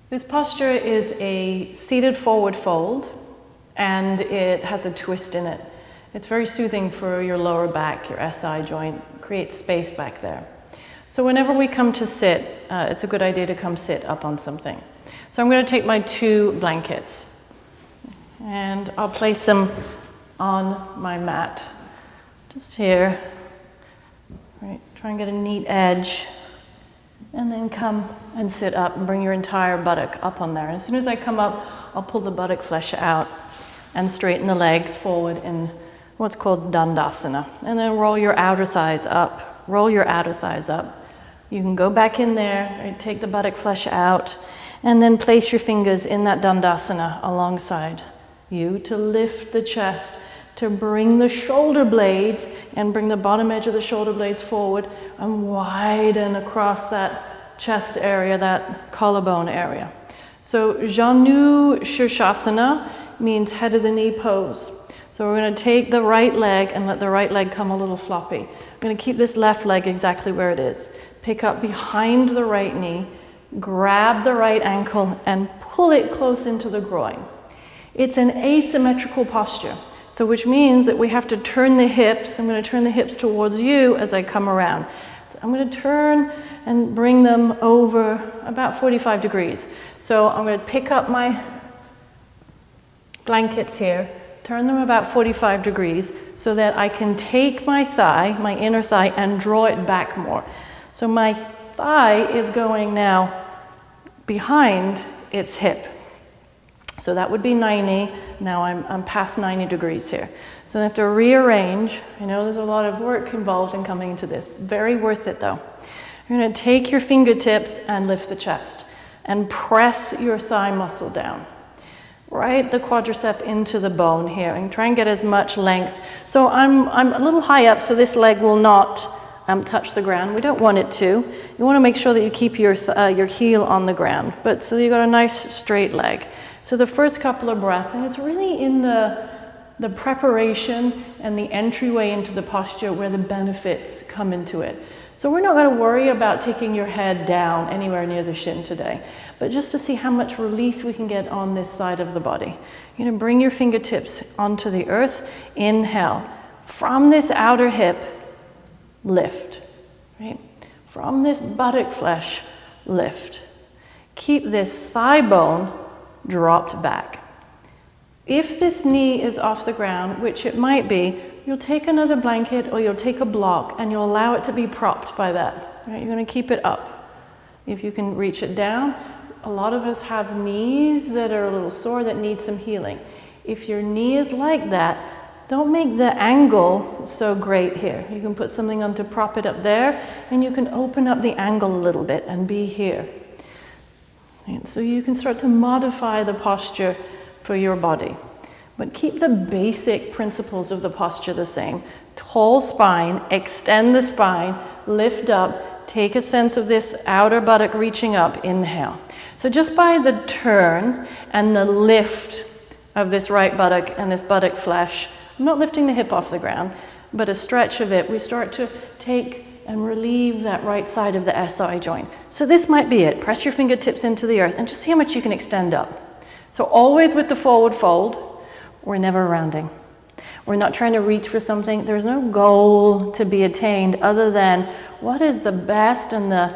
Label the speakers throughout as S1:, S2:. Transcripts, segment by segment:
S1: This posture is a seated forward fold, and it has a twist in it. It's very soothing for your lower back, your SI joint, creates space back there. So whenever we come to sit, it's a good idea to come sit up on something. So I'm going to take my 2 blankets, and I'll place them on my mat, just here. Right, try and get a neat edge. And then come and sit up and bring your entire buttock up on there. As soon as I come up, I'll pull the buttock flesh out and straighten the legs forward in what's called Dandasana. And then roll your outer thighs up. Roll your outer thighs up. You can go back in there, right, take the buttock flesh out, and then place your fingers in that Dandasana alongside you to lift the chest, to bring the shoulder blades and bring the bottom edge of the shoulder blades forward and widen across that chest area, that collarbone area. So Janu Shirshasana means head of the knee pose. So we're going to take the right leg and let the right leg come a little floppy. I'm going to keep this left leg exactly where it is. Pick up behind the right knee, grab the right ankle and pull it close into the groin. It's an asymmetrical posture. So which means that we have to turn the hips. I'm going to turn the hips towards you as I come around. I'm going to turn and bring them over about 45 degrees. So I'm going to pick up my blankets here, turn them about 45 degrees so that I can take my thigh, my inner thigh, and draw it back more. So my thigh is going now behind its hip. So that would be 90. Now I'm past 90 degrees here. So I have to rearrange. I know there's a lot of work involved in coming into this. Very worth it though. You're going to take your fingertips and lift the chest and press your thigh muscle down. Right the quadricep into the bone here and try and get as much length. So I'm a little high up, so this leg will not touch the ground. We don't want it to. You want to make sure that you keep your heel on the ground. But so you've got a nice straight leg. So the first couple of breaths, and it's really in the preparation and the entryway into the posture where the benefits come into it. So we're not going to worry about taking your head down anywhere near the shin today, but just to see how much release we can get on this side of the body. You're going to bring your fingertips onto the earth. Inhale. From this outer hip, lift. Right? From this buttock flesh, lift. Keep this thigh bone dropped back. If this knee is off the ground, which it might be, you'll take another blanket or you'll take a block and you'll allow it to be propped by that. Right? You're going to keep it up. If you can reach it down, a lot of us have knees that are a little sore that need some healing. If your knee is like that, don't make the angle so great here. You can put something on to prop it up there and you can open up the angle a little bit and be here. And so you can start to modify the posture for your body. But keep the basic principles of the posture the same. Tall spine, extend the spine, lift up, take a sense of this outer buttock reaching up, inhale. So just by the turn and the lift of this right buttock and this buttock flesh, I'm not lifting the hip off the ground, but a stretch of it, we start to take and relieve that right side of the SI joint. So this might be it. Press your fingertips into the earth and just see how much you can extend up. So always with the forward fold, we're never rounding. We're not trying to reach for something. There's no goal to be attained other than what is the best and the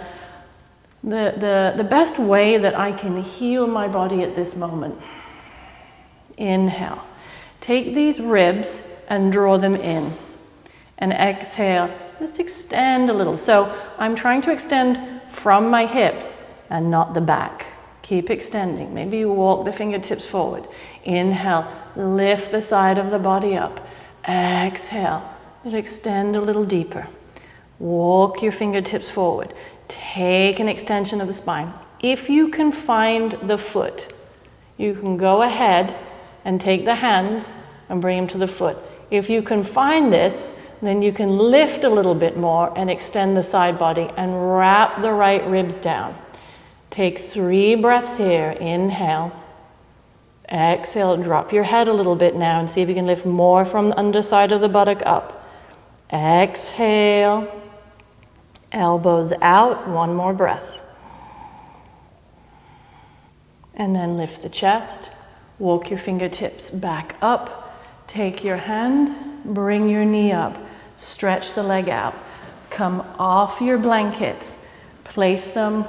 S1: best way that I can heal my body at this moment. Inhale. Take these ribs and draw them in. And exhale. Just extend a little. So I'm trying to extend from my hips and not the back. Keep extending. Maybe you walk the fingertips forward. Inhale, lift the side of the body up. Exhale, and extend a little deeper. Walk your fingertips forward. Take an extension of the spine. If you can find the foot, you can go ahead and take the hands and bring them to the foot. If you can find this, then you can lift a little bit more and extend the side body and wrap the right ribs down. Take 3 breaths here. Inhale. Exhale. Drop your head a little bit now and see if you can lift more from the underside of the buttock up. Exhale. Elbows out. 1 more breath. And then lift the chest. Walk your fingertips back up. Take your hand, bring your knee up. Stretch the leg out. Come off your blankets. Place them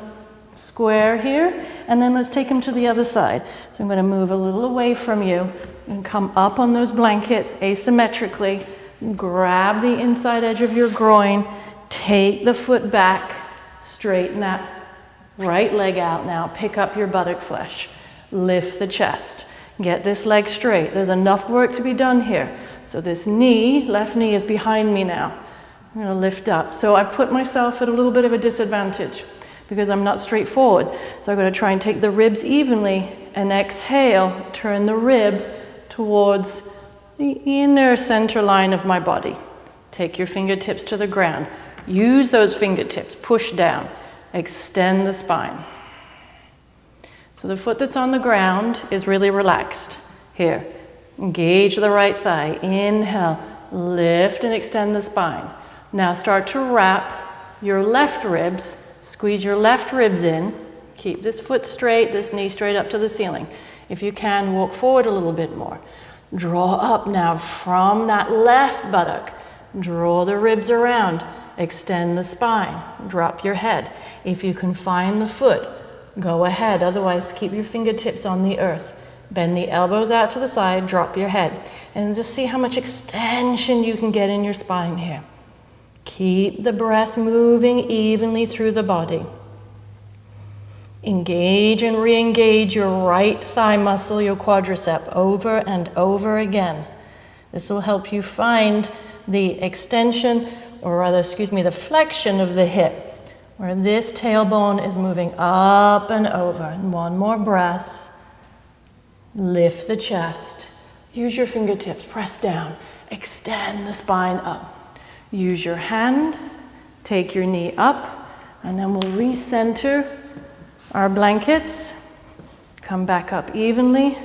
S1: square here, and then let's take them to the other side. So I'm going to move a little away from you and come up on those blankets asymmetrically. Grab the inside edge of your groin. Take the foot back. Straighten that right leg out now. Pick up your buttock flesh. Lift the chest. Get this leg straight. There's enough work to be done here. So this knee, left knee, is behind me now. I'm going to lift up. So I put myself at a little bit of a disadvantage because I'm not straight forward. So I'm going to try and take the ribs evenly and exhale, turn the rib towards the inner center line of my body. Take your fingertips to the ground. Use those fingertips. Push down. Extend the spine. So the foot that's on the ground is really relaxed. Here, engage the right thigh. Inhale, lift and extend the spine. Now start to wrap your left ribs. Squeeze your left ribs in. Keep this foot straight, this knee straight up to the ceiling. If you can, walk forward a little bit more. Draw up now from that left buttock. Draw the ribs around. Extend the spine. Drop your head. If you can find the foot, go ahead. Otherwise, keep your fingertips on the earth. Bend the elbows out to the side. Drop your head. And just see how much extension you can get in your spine here. Keep the breath moving evenly through the body. Engage and re-engage your right thigh muscle, your quadricep, over and over again. This will help you find the extension, or rather, the flexion of the hip, where this tailbone is moving up and over. And one more breath. Lift the chest. Use your fingertips, press down. Extend the spine up. Use your hand, take your knee up, and then we'll recenter our blankets. Come back up evenly.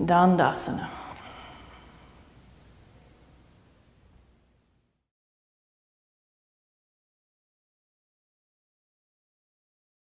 S1: Dandasana.